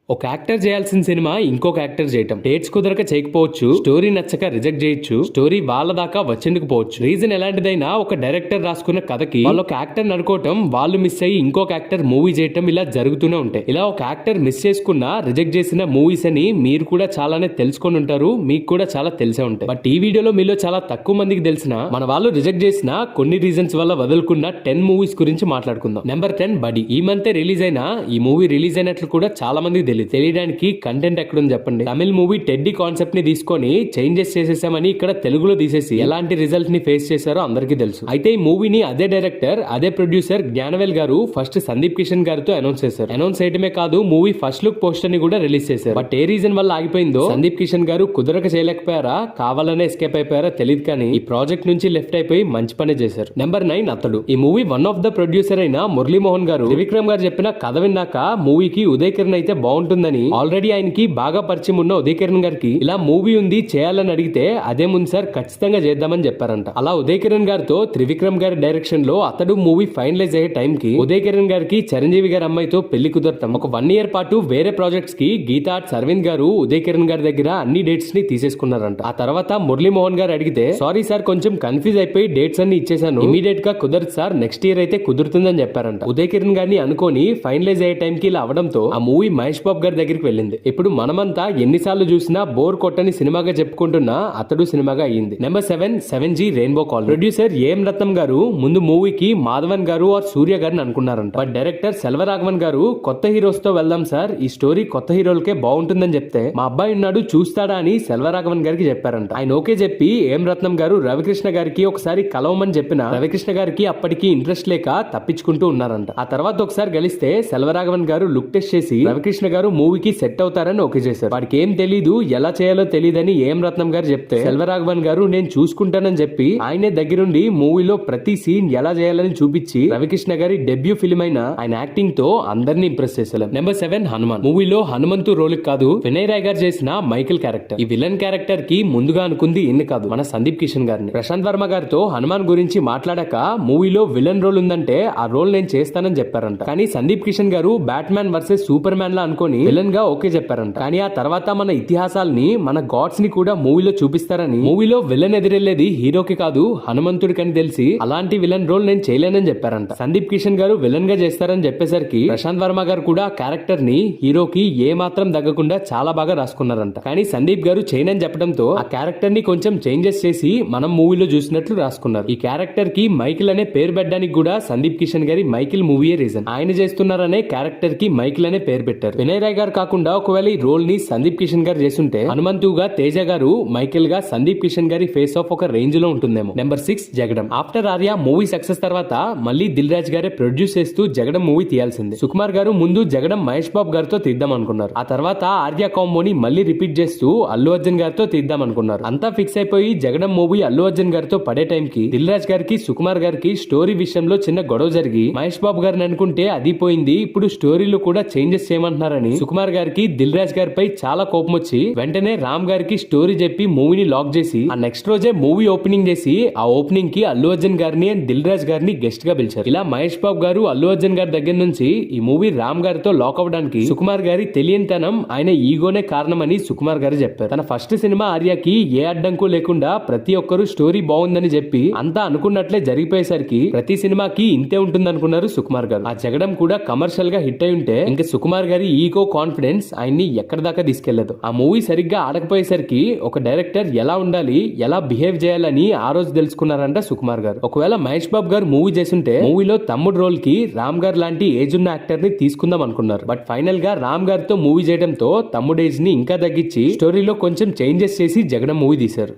ఒక యాక్టర్ చేయాల్సిన సినిమా ఇంకొక యాక్టర్ చేయటం, డేట్స్ కుదరక చేయకపోవచ్చు, స్టోరీ నచ్చక రిజెక్ట్ చేయొచ్చు, స్టోరీ వాళ్ళ దాకా వచ్చేందుకుపోవచ్చు. రీజన్ ఎలాంటిదైనా ఒక డైరెక్టర్ రాసుకున్న కథకి వాళ్ళు ఒక యాక్టర్ అనుకోవటం, వాళ్ళు మిస్ అయ్యి ఇంకొక యాక్టర్ మూవీ చేయటం ఇలా జరుగుతూనే ఉంటాయి. ఇలా ఒక యాక్టర్ మిస్ చేసుకున్న రిజెక్ట్ చేసిన మూవీస్ అని మీరు కూడా చాలానే తెలుసుకొని ఉంటారు, మీకు కూడా చాలా తెలిసే ఉంటాయి. బట్ ఈ వీడియోలో మీలో చాలా తక్కువ మందికి తెలిసిన మన వాళ్ళు రిజెక్ట్ చేసిన కొన్ని రీజన్స్ వల్ల వదులుకున్న 10 మూవీస్ గురించి మాట్లాడుకుందాం. Number 10 buddy. ఈ మంత్ రిలీజ్ అయిన ఈ మూవీ రిలీజ్ అయినట్లు కూడా చాలా మందికి తెలియడానికి కంటెంట్ ఎక్కడుంది చెప్పండి. తమిళ మూవీ టెడ్డీ కాన్సెప్ట్ ని తీసుకొని చేంజెస్ చేసేసామని ఇక్కడ తెలుగులో తీసేసి ఎలాంటి రిజల్ట్ ని ఫేస్ చేశారో అందరికీ తెలుసు. అయితే ఈ మూవీని అదే డైరెక్టర్, అదే ప్రొడ్యూసర్ జ్ఞానవేల్ గారు ఫస్ట్ సందీప్ కిషన్ గారితో అనౌన్స్ చేశారు. అనౌన్స్ చేయడమే కాదు, మూవీ ఫస్ట్ లుక్ పోస్టర్ ని కూడా రిలీజ్ చేశారు. బట్ ఏ రీజన్ వల్ల ఆగిపోయిందో, సందీప్ కిషన్ గారు కుదరక చేయలేకపోయారా, కావాలనే ఎస్కేప్ అయిపోయారా తెలియదు, కానీ ఈ ప్రాజెక్ట్ నుంచి లెఫ్ట్ అయిపోయి మంచి పని చేశారు. నెంబర్ 9 అతడు. ఈ movie one of the producer అయిన మురళీమోహన్ గారు త్రివిక్రమ్ గారు చెప్పిన కథ విన్నాక మూవీకి ఉదయ్ కిరణ్ అయితే బాగుంటుందని, ఆల్రెడీ ఆయనకి బాగా పరిచయం ఉన్న ఉదయ్ కిరణ్ గారికి ఇలా మూవీ ఉంది చేయాలని అడిగితే అదే ముందు సార్ ఖచ్చితంగా చేద్దామని చెప్పారంట. అలా ఉదయ్ కిరణ్ గారితో త్రివిక్రమ్ గారి డైరెక్షన్ లో అతడు మూవీ ఫైనలైజ్ అయ్యే టైం కి ఉదయ్ కిరణ్ గారికి చిరంజీవి గారి అమ్మాయితో పెళ్లి కుదరటం, ఒక 1 year పాటు వేరే ప్రాజెక్ట్స్ కి గీతా ఆర్ట్స్ అరవింద్ గారు ఉదయ్ కిరణ్ గారి దగ్గర అన్ని డేట్స్ ని తీసేసుకున్నారంట. ఆ తర్వాత మురళీమోహన్ గారు అడిగితే, సారీ సార్ కొంచెం కన్ఫ్యూజ్ అయిపోయి డేట్స్ అన్ని ఇచ్చేసాను, ఇమీడియట్ గా కుదరదు సార్, నెక్స్ట్ ఇయర్ అయితే కుదురుతుందని చెప్పారంట. ఉదయ్ కిరణ్ గారిని అనుకోని ఫైనలైజ్ అయ్యే టైం కి ఇలా అవడంతో ఆ మూవీ మహేష్ బాబు గారి దగ్గరికి వెళ్ళింది. ఇప్పుడు మనమంతా ఎన్నిసార్లు చూసినా బోర్ కొట్టని సినిమాగా చెప్పుకుంటున్న అతడు సినిమాగా అయ్యింది. Number 7 7G rainbow colony. Producer AM Ratnam గారు ముందు మూవీకి మాధవన్ గారు ఆర్ సూర్య గారిని అనుకున్నారంట. బట్ డైరెక్టర్ సెల్వరాఘవన్ గారు కొత్త హీరోస్ తో వెళ్దాం సార్, ఈ స్టోరీ కొత్త హీరోలకే బాగుంటుందని చెప్తే, మా అబ్బాయి ఉన్నాడు చూస్తాడా అని సెల్వరాఘవన్ గారికి చెప్పారంట. ఆయన ఓకే చెప్పి ఏఎం రత్నం గారు రవికృష్ణ గారికి ఒకసారి కలవమని చెప్పిన రవికృష్ణ గారికి అప్పటికి ఇంట్రెస్ట్ లేక తప్పించుకుంటూ ఉన్నారంట. ఆ తర్వాత ఒకసారి గెలిస్తే సెల్వరాఘవన్ గారు లుక్ టెస్ట్ చేసి రవికృష్ణ గారు మూవీకి సెట్ అవుతారని ఓకే చేశారు. వాడికి ఏం తెలీదు, ఎలా చేయాలో తెలియదని ఏం రత్నం గారు చెప్తే సెల్వరాఘవన్ గారు నేను చూసుకుంటానని చెప్పి ఆయనే దగ్గరుండి మూవీలో ప్రతి సీన్ ఎలా చేయాలని చూపించి రవికృష్ణ గారి డెబ్యూ ఫిల్మ్ అయిన ఆయన యాక్టింగ్ తో అందరినీ ఇంప్రెస్ చేశారు. నెంబర్ 7 హనుమాన్. మూవీలో హనుమంతు రోల్ కాదు, వినయ్ రాయ్ గారు చేసిన మైకిల్ క్యారెక్టర్. ఈ విలన్ క్యారెక్టర్ కి ముందుగా అనుకుంది ఇన్ని కాదు, మన సందీప్ కిషన్ గారిని. ప్రశాంత్ వర్మ గారితో హనుమాన్ గురించి మాట్లాడాక మూవీలో విలన్ రోల్ ఉందంటే ఆ రోల్ నేను చేస్తానని చెప్పారంట. కానీ సందీప్ కిషన్ గారు బ్యాట్మ్యాన్ వర్సెస్ సూపర్ మ్యాన్ లా అనుకుని విలన్ గా ఓకే చెప్పారంట. కానీ ఆ తర్వాత మన ఇతిహాసాల్ని, మన గాడ్స్ ని కూడా మూవీలో చూపిస్తారని, మూవీలో విలన్ ఎదురెళ్లేది హీరోకి కాదు హనుమంతుడికి అని తెలిసి అలాంటి విలన్ రోల్ నేను చేయలేనని చెప్పారంట. సందీప్ కిషన్ గారు విలన్ గా చేస్తారని చెప్పేసరికి ప్రశాంత్ వర్మ గారు కూడా క్యారెక్టర్ ని హీరోకి ఏ మాత్రం తగ్గకుండా చాలా బాగా రాసుకున్నారంట. కానీ సందీప్ గారు చేయనని చెప్పడంతో ఆ క్యారెక్టర్ ని కొంచెం చేంజెస్ చేసి మనం మూవీలో చూసినట్లు రాసుకున్నారు. ఈ క్యారెక్టర్ కి మైకిల్ అనే పేరు పెట్టడానికి కూడా సందీప్ కిషన్ గారి మైకిల్ మూవీయే రీజన్. ఆయన చేస్తున్నారనే క్యారెక్టర్ కి మైకిల్ అనే పేరు పెట్టారు. వినయ్ రాయ్ గారు కాకుండా ఒకవేళ ఈ రోల్ ని సందీప్ కిషన్ గారు చేస్తుంటే హనుమంతుగా తేజ గారు, మైకేల్ గా సందీప్ కిషన్ గారి ఫేస్ ఆఫ్ ఒక రేంజ్ లో ఉంటుందేమో. నెంబర్ 6 జగడం. ఆఫ్టర్ ఆర్య మూవీ సక్సెస్ తర్వాత మళ్ళీ దిల్ రాజ్ గారే ప్రొడ్యూస్ చేస్తూ జగడం మూవీ తీయాల్సింది. సుకుమార్ గారు ముందు జగడం మహేష్ బాబు గారితో తీద్దాం అనుకున్నారు. ఆ తర్వాత ఆర్య కాంబోని మళ్ళీ రిపీట్ చేస్తూ అల్లు అర్జున్ గారితో తీద్దాం అనుకున్నారు. అంతా ఫిక్స్ అయిపోయి జగడం మూవీ అల్లు అర్జున్ గారితో పడే టైం కి దిల్ రాజ్ గారికి సుకుమార్ గారికి స్టోరీ విషయంలో చిన్న గొడవ జరిగి మహేష్ బాబు గారిని అనుకుంటే అది పోయింది, ఇప్పుడు స్టోరీలో కూడా చేంజెస్ చేయమంటున్నారని సుకుమార్ గారికి దిల్ రాజ్ గారిపై చాలా కోపం వచ్చి వెంటనే రామ్ గారికి స్టోరీ చెప్పి మూవీని లాక్ చేసి ఆ నెక్స్ట్ రోజే మూవీ ఓపెనింగ్ చేసి ఆ ఓపెనింగ్ కి అల్లు అర్జున్ గారిని అండ్ దిల్ రాజ్ గారిని గెస్ట్ గా పిలిచారు. ఇలా మహేష్ బాబు గారు అల్లు అర్జున్ గారి దగ్గర నుంచి ఈ మూవీ రామ్ గారితో లాక్ అవ్వడానికి సుకుమార్ గారి తెలియనితనం, ఆయన ఈగోనే కారణమని సుకుమార్ గారు చెప్పారు. తన ఫస్ట్ సినిమా ఆర్యకి ఏ అడ్డంకు లేకుండా ప్రతి ఒక్కరు స్టోరీ బాగుందని చెప్పి అంతా అనుకున్నట్లే జరిగిపోయేసరికి ప్రతి సినిమాకి ఇంతే ఉంటుంది అనుకున్నారు సుకుమార్ గారు. ఆ జగడం కూడా కమర్షియల్ గా హిట్ అయి ఉంటే ఇంకా సుకుమార్ గారి ఈగో కాన్ఫిడెన్స్ ఆయన్ని ఎక్కడి దాకా తీసుకెళ్లదు. ఆ మూవీ సరిగ్గా ఆడకపోయేసరికి ఒక డైరెక్టర్ ఎలా ఉండాలి, ఎలా బిహేవ్ చేయాలని ఆ రోజు తెలుసుకున్నారంట సుకుమార్ గారు. ఒకవేళ మహేష్ బాబు గారు మూవీ చేస్తుంటే మూవీలో తమ్ముడు రోల్ కి రామ్ గారు లాంటి ఏజ్ ఉన్న యాక్టర్ ని తీసుకుందాం అనుకున్నారు. బట్ ఫైనల్ గా రామ్ గారితో మూవీ చేయడంతో తమ్ముడు ఏజ్ ని ఇంకా తగ్గించి స్టోరీలో కొంచెం చేంజెస్ చేసి జగడం మూవీ తీశారు.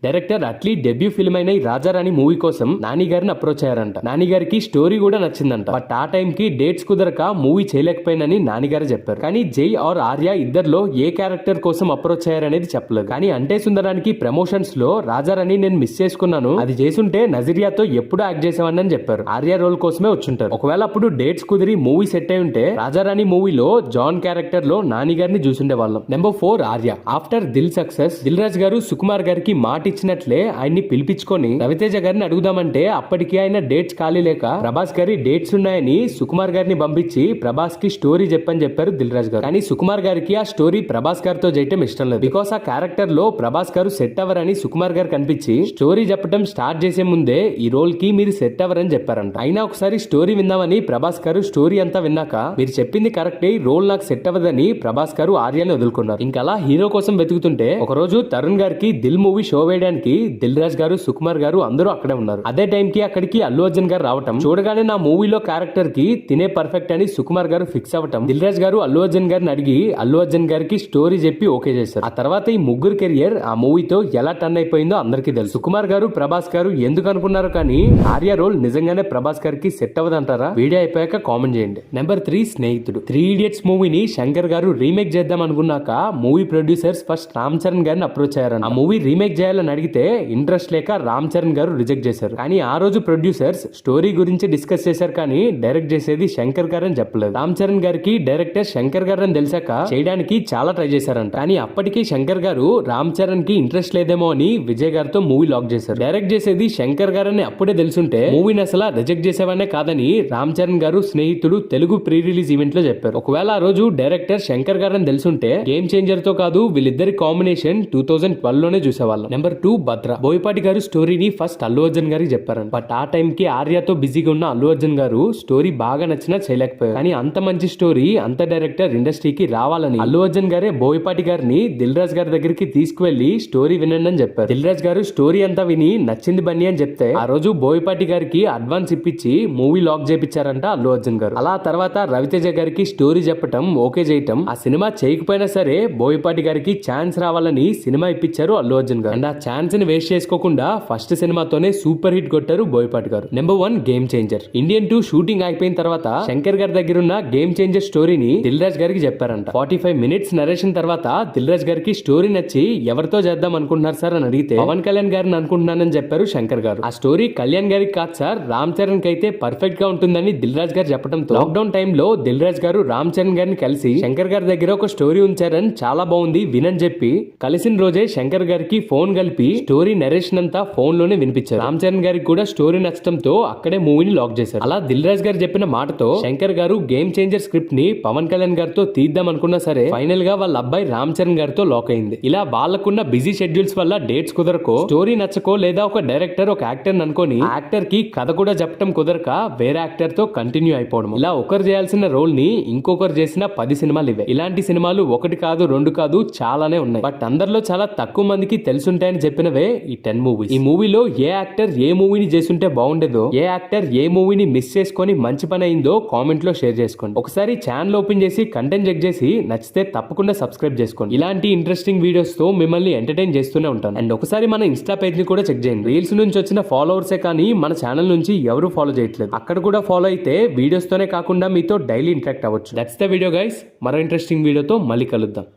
డైరెక్టర్ అట్లీ డెబ్యూ ఫిల్మ్ అయిన ఈ రాజారాణి మూవీ కోసం నాని గారిని అప్రోచ్ అయ్యారంట. నాని గారికి స్టోరీ కూడా నచ్చిందంట. బట్ ఆ టైం కి డేట్స్ కుదరక మూవీ చేయలేకపోయినని నాని గారు చెప్పారు. కానీ జై ఆర్ ఆర్య ఇద్దర్లో ఏ క్యారెక్టర్ కోసం అప్రోచ్ అయ్యారనేది చెప్పలేదు. కానీ అంటే సుందరానికి ప్రమోషన్స్ లో రాజారాణి నేను మిస్ చేసుకున్నాను, అది చేసుంటే నజరియాతో ఎప్పుడు యాక్ట్ చేసేవాడిని చెప్పారు. ఆర్య రోల్ కోసమే వచ్చుంటారు. ఒకవేళ అప్పుడు డేట్స్ కుదిరి మూవీ సెట్ అయి ఉంటే రాజారాణి మూవీలో జాన్ క్యారెక్టర్ లో నాని గారిని చూసుండే వాళ్ళం. Number 4 Arya. After Dil success Dil Raj గారు సుకుమార్ గారికి మాట ఇచ్చినట్లే ఆయన్ని పిలిపించుకొని రవితేజ గారిని అడుగుదామంటే అప్పటికి ఆయన డేట్స్ ఖాళీ లేక ప్రభాస్ గారి డేట్స్ ఉన్నాయని సుకుమార్ గారిని పంపించి ప్రభాస్ కి స్టోరీ చెప్పని చెప్పారు దిల్ రాజు గారు. కానీ సుకుమార్ గారికి ఆ స్టోరీ ప్రభాస్ గారితో చేయటం ఇష్టం లేదు. బికాస్ ఆ క్యారెక్టర్ లో ప్రభాస్ గారు సెట్ అవ్వరని సుకుమార్ గారు కనిపించి స్టోరీ చెప్పడం స్టార్ట్ చేసే ముందే ఈ రోల్ కి మీరు సెట్ అవ్వరని చెప్పారంట. అయినా ఒకసారి స్టోరీ విందామని ప్రభాస్ గారు స్టోరీ అంతా విన్నాక మీరు చెప్పింది కరెక్టే, ఈ రోల్ నాకు సెట్ అవ్వదని ప్రభాస్ గారు ఆర్యాని వదులుకున్నారు. ఇంకా అలా హీరో కోసం వెతుకుతుంటే ఒక రోజు తరుణ్ గారికి దిల్ మూవీ షో వేయడానికి దిల్ రాజ్ గారు సుకుమార్ గారు అందరూ అక్కడే ఉన్నారు. అదే టైం కి అక్కడికి అల్లు అర్జున్ గారు రావటం చూడగానే నా మూవీలో క్యారెక్టర్ కి తినే పర్ఫెక్ట్ అని సుకుమార్ గారు ఫిక్స్ అవ్వటం దిల్ రాజ్ గారు అల్లు అర్జున్ గారిని అడిగి అల్లు అర్జున్ గారికి స్టోరీ చెప్పి ఓకే చేశారు. ఆ తర్వాత ఈ ముగ్గురు కెరియర్ ఆ మూవీతో ఎలా టర్న్ అయిపోయిందో అందరికీ తెలుసు. సుకుమార్ గారు ప్రభాస్ గారు ఎందుకు అనుకున్నారు కానీ ఆర్య రోల్ నిజంగానే ప్రభాస్ గారికి సెట్ అవ్వదంటారా? వీడియో అయిపోయాక కామెంట్ చేయండి. నెంబర్ 3 స్నేహితుడు. 3 ఇడియట్స్ మూవీని శంకర్ గారు రీమేక్ చేద్దాం అనుకున్నాక movie producers first Ram Charan గారిని అప్రోచ్ అయ్యారు. ఆ మూవీ రీమేక్ చేయాలని అడిగితే ఇంట్రెస్ట్ లేక రామ్ చరణ్ గారు రిజెక్ట్ చేశారు. కానీ ఆ రోజు ప్రొడ్యూసర్స్ స్టోరీ గురించి డిస్కస్ చేశారు కానీ డైరెక్ట్ చేసేది శంకర్ గారు అని చెప్పలేదు. రామ్ చరణ్ గారికి డైరెక్టర్ శంకర్ గారు అని తెలిసాక చేయడానికి చాలా ట్రై చేశారంట. కానీ అప్పటికి శంకర్ గారు రామ్ చరణ్ కి ఇంట్రెస్ట్ లేదేమో అని విజయ్ గారితో మూవీ లాక్ చేశారు. డైరెక్ట్ చేసేది శంకర్ గారు అని అప్పుడే తెలుసుంటే మూవీని అసలు రిజెక్ట్ చేసేవానే కాదని రామ్ చరణ్ గారు స్నేహితుడు తెలుగు ప్రీ రిలీజ్ ఈవెంట్ లో చెప్పారు. ఒకవేళ ఆ రోజు డైరెక్టర్ శంకర్ గారు అని తెలుసుంటే గేమ్ చేంజర్ తో కాదు వీళ్ళిద్దరి కాంబినేషన్ 2012 లోనే చూసేవాళ్ళం. నెంబర్ 2 భద్ర. బోయపాటి గారు స్టోరీని ఫస్ట్ అల్లు అర్జున్ గారికి చెప్పారంట. బట్ ఆ టైం కి ఆర్యతో బిజీగా ఉన్న అల్లు అర్జున్ గారు స్టోరీ బాగా నచ్చినా చేయలేకపోయారు. కానీ అంత మంచి స్టోరీ అంత డైరెక్టర్ ఇండస్ట్రీకి రావాలని అల్లు అర్జున్ గారే బోయపాటి గారిని దిల్ రాజ్ గారి దగ్గరికి తీసుకువెళ్లి స్టోరీ వినండి అని చెప్పారు. దిల్ రాజ్ గారు స్టోరీ అంతా విని నచ్చింది బన్నీ అని చెప్తే ఆ రోజు బోయపాటి గారికి అడ్వాన్స్ ఇప్పించి మూవీ లాక్ చేపించారంట అల్లు అర్జున్ గారు. అలా తర్వాత రవితేజ గారికి స్టోరీ చెప్పటం ఓకే చేయటం, ఆ సినిమా చేయకపోయినా సరే బోయపాటి గారికి ఛాన్స్ రావాలని సినిమా ఇప్పించారు అల్లు అర్జున్ గారు. అండ్ ఆ ఛాన్స్ ని వేస్ట్ చేసుకోకుండా ఫస్ట్ సినిమాతోనే సూపర్ హిట్ కొట్టారు బోయపాటి గారు. Number 1 game changer. Indian 2 shooting అయిపోయిన తర్వాత శంకర్ గారి దగ్గర ఉన్న గేమ్ చేంజర్ స్టోరీని దిల్ రాజ్ గారికి చెప్పారంట. 45 మినిట్స్ నరేషన్ తర్వాత దిల్ రాజ్ గారికి స్టోరీ నచ్చి ఎవరితో చేద్దాం అనుకుంటున్నారు సార్ అని అడిగితే పవన్ కళ్యాణ్ గారిని అనుకుంటున్నానని చెప్పారు శంకర్ గారు. ఆ స్టోరీ కళ్యాణ్ గారికి కాదు సార్ రామ్ చరణ్ కి అయితే పర్ఫెక్ట్ గా ఉంటుందని దిల్ రాజ్ గారు చెప్పడంతో లాక్డౌన్ టైంలో దిల్ రాజ్ గారు రామ్ చరణ్ గారిని కలిసి శంకర్ గారి దగ్గర ఒక స్టోరీ ఉంచారని చాలా బాగుంది వినని చెప్పి కలిసిన రోజే శంకర్ గారికి ఫోన్ కలిపి స్టోరీ నరేషన్ అంతా ఫోన్ లోనే వినిపించారు. రామ్ చరణ్ గారికి కూడా స్టోరీ నచ్చడంతో అక్కడే మూవీని లాక్ చేశారు. అలా దిల్ రాజ్ గారు చెప్పిన మాటతో శంకర్ గారు గేమ్ చేంజర్ స్క్రిప్ట్ ని పవన్ కళ్యాణ్ గారితో తీద్దాం అనుకున్నా సరే ఫైనల్ గా వాళ్ళ అబ్బాయి రామ్ చరణ్ గారితో లాక్ అయింది. ఇలా వాళ్ళకున్న బిజీ షెడ్యూల్స్ వల్ల డేట్స్ కుదరకో, స్టోరీ నచ్చకో, లేదా ఒక డైరెక్టర్ ఒక యాక్టర్ అనుకోని యాక్టర్ కి కథ కూడా చెప్పడం కుదరక వేరే యాక్టర్ తో కంటిన్యూ అయిపోవడం. ఇలా ఒకరు చేయాల్సిన రోల్ ని ఇంకొకరు చేసిన 10 సినిమాలు ఇవే. ఇలాంటి సినిమాలు 1 కాదు 2 కాదు చాలానే ఉన్నాయి. బట్ అందరిలో చాలా తక్కువ మందికి తెలుసుంటాయని చెప్పినవే ఈ 10 మూవీస్. ఈ మూవీలో ఏ యాక్టర్ ఏ మూవీని చేస్తుంటే బాగుండేదో, ఏ యాక్టర్ ఏ మూవీని మిస్ చేసుకొని మంచి పని అయిందో కామెంట్ లో షేర్ చేసుకోండి. ఒకసారి ఛానల్ ఓపెన్ చేసి కంటెంట్ చెక్ చేసి నచ్చితే తప్పకుండా సబ్స్క్రైబ్ చేసుకోండి. ఇలాంటి ఇంట్రెస్టింగ్ వీడియోస్ తో మిమ్మల్ని ఎంటర్టైన్ చేస్తూనే ఉంటాను. అండ్ ఒకసారి మన ఇన్స్టా పేజ్ ని కూడా చెక్ చేయండి. రీల్స్ నుంచి వచ్చిన ఫాలోవర్సే కానీ మన ఛానల్ నుంచి ఎవరు ఫాలో చేయట్లేదు. అక్కడ కూడా ఫాలో అయితే వీడియోస్ తోనే కాకుండా మీతో డైలీ ఇంటరాక్ట్ అవ్వచ్చు. That's the video guys. మరో ఇంట్రెస్టింగ్ వీడియోతో మళ్ళీ కలుద్దాం.